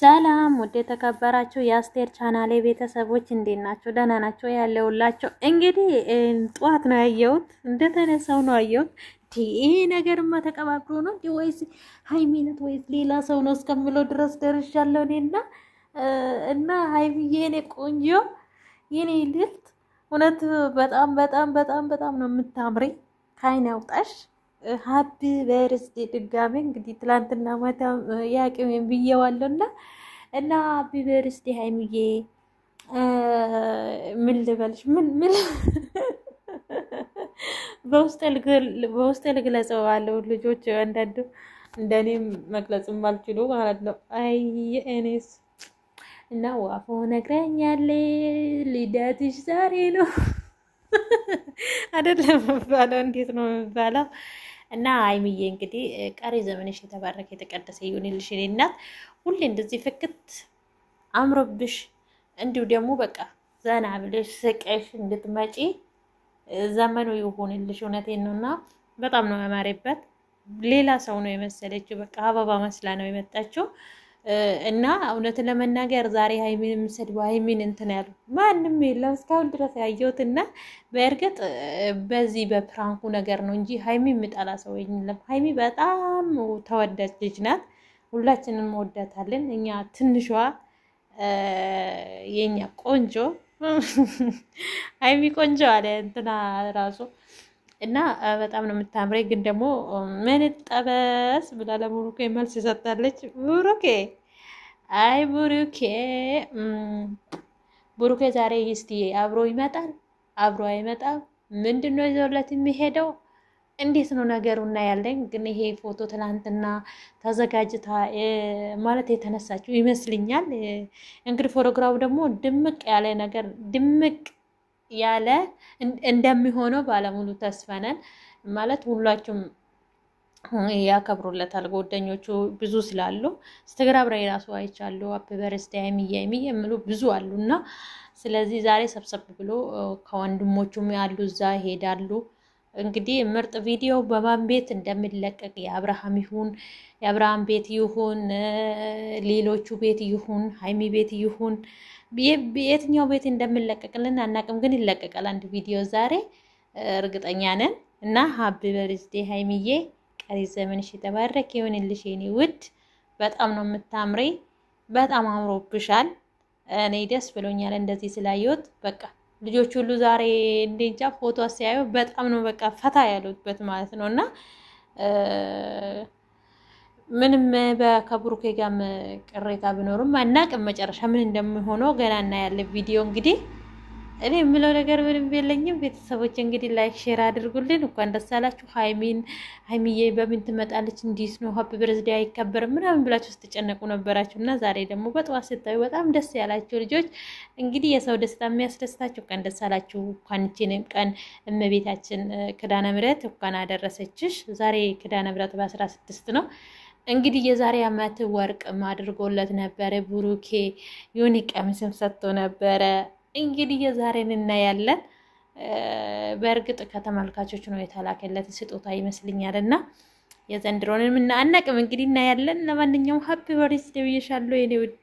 ሰላም ወደ ተከበራችሁ የአስቴር ቻናሌ ቤተሰቦች እንዴት ናችሁ? ደህና ናችሁ? ያለውላችሁ እንግዲህ ጧት ነው ያየሁት፣ እንደተነሳው ነው ያየሁት። ይሄ ነገርማ ተቀባብሮ ነው ወይስ ሃይሚነት ወይስ ሌላ ሰው ነው እስከምለው ድረስ ደርሻለሁ እና ሃይሚዬ የኔ ቆንጆ የኔ ልዕልት እውነት በጣም ነው የምታምሪ። ካይን ያውጣሽ። ሃፒ በርዝዴ ድጋሜ እንግዲህ ትላንትና ማታ ያቅም ብዬዋለሁና እና ሃፒ በርዝዴ ሃይሚዬ። ምን ልበልሽ ምን በውስጥ ልግለጸው አለው ልጆች አንዳንዱ እንደኔም መግለጽም ባልችሉ ማለት ነው። አይ እኔስ እና ዋፎ ነግረኛለ ልደትሽ ዛሬ ነው አይደለም ባለው እንዴት ነው ባለው እና ሃይሚዬ እንግዲህ ቀሪ ዘመንሽ የተባረከ የተቀደሰ ይሁንልሽ። እኔ እናት ሁሌ እንደዚህ ፍክት አምሮብሽ እንዲሁ ደግሞ በቃ ዘና ብለሽ ስቀሽ እንድትመጪ ዘመኑ ይሁንልሽ። እውነቴን ነውና በጣም ነው ያማረበት። ሌላ ሰው ነው የመሰለችው፣ በቃ አበባ መስላ ነው የመጣችው። እና እውነት ለመናገር ዛሬ ሃይሚን ሰድባ ሃይሚን እንትን ያሉ ማንንም የለም እስካሁን ድረስ ያየሁትና በእርግጥ በዚህ በፕራንኩ ነገር ነው እንጂ ሃይሚ ምጣላ ሰው የለም። ሃይሚ በጣም ተወዳጅ ልጅ ናት፣ ሁላችንም ወዳታለን። እኛ ትንሿ የኛ ቆንጆ ሃይሚ ቆንጆ አለ እንትና ራሱ እና በጣም ነው የምታምረኝ። ግን ደግሞ ምን ጠበስ ብላ ለቡሩኬ መልስ ሰጣለች። ቡሩኬ አይ ቡሩኬ ዛሬ እስቲ አብሮ ይመጣል አብሮ አይመጣም? ምንድነው ይዘውለት የሚሄደው? እንዴት ነው ነገሩና ያለኝ። ግን ይሄ ፎቶ ትናንትና ተዘጋጅታ ማለት የተነሳችው ይመስልኛል። እንግዲህ ፎቶግራፉ ደግሞ ድምቅ ያለ ነገር ድምቅ ያለ እንደሚሆነው ባለሙሉ ተስፋ ነን። ማለት ሁላችሁም ያከብሩለታል ጓደኞቹ ብዙ ስላሉ ኢንስታግራም ላይ ራሱ አይቻለሁ። ሃፒ በርዝዴ ሃይሚዬ የሚሉ ብዙ አሉና ስለዚህ ዛሬ ሰብሰብ ብሎ ከወንድሞቹም ያሉ እዛ ይሄዳሉ። እንግዲህ ምርጥ ቪዲዮ በማን ቤት እንደሚለቀቅ የአብርሃም ቤት ይሁን ሌሎቹ ቤት ይሁን ሃይሚ ቤት ይሁን የትኛው ቤት እንደሚለቀቅልን አናቅም፣ ግን ይለቀቃል አንድ ቪዲዮ ዛሬ እርግጠኛ ነን። እና ሃፒ በርዝዴ ሃይሚዬ፣ ቀሪ ዘመንሽ የተባረከ ይሁንልሽ የኔ ውድ። በጣም ነው የምታምሪ፣ በጣም አምሮብሻል። እኔ ደስ ብሎኛል እንደዚህ ስላየሁት። በቃ ልጆች ሁሉ ዛሬ እንደንጃ ፎቶ ሲያዩ በጣም ነው በቃ ፈታ ያሉበት ማለት ነውና ምንም በከብሩኬ ጋር ቅሬታ ቢኖርም አናቅም መጨረሻ ምን እንደሚሆነው ገና እናያለን። ቪዲዮ እንግዲህ እኔ የምለው ነገር ምንም የለኝም። ቤተሰቦች እንግዲህ ላይክ ሼር አድርጉልን። እንኳን ደስ አላችሁ። ሃይሚዬ በምን ትመጣለች? እንዲስ ነው ሃፒ በርዝዴ አይከበርም ምናምን ብላችሁ ስትጨነቁ ነበራችሁና ዛሬ ደግሞ በጠዋት ስታዩ በጣም ደስ ያላችሁ ልጆች እንግዲህ የሰው ደስታ የሚያስደስታችሁ እንኳን ደስ አላችሁ። እንኳን እቺንም ቀን እመቤታችን ኪዳነ ምሕረት እንኳን አደረሰችሽ። ዛሬ ኪዳነ ምሕረት በ16 ነው። እንግዲህ የዛሬ አመት ወርቅ አድርጎለት ነበረ ቡሩኬ፣ ዩኒ ቀሚስም ሰጥቶ ነበረ። እንግዲህ የዛሬን እናያለን። በእርግጥ ከተመልካቾች ነው የተላከለት ስጦታ ይመስልኛልና የዘንድሮንም አናቅም እንግዲህ እናያለን። ለማንኛውም ሃፒ በርዝዴ ብዬሻለሁ የኔ ውድ።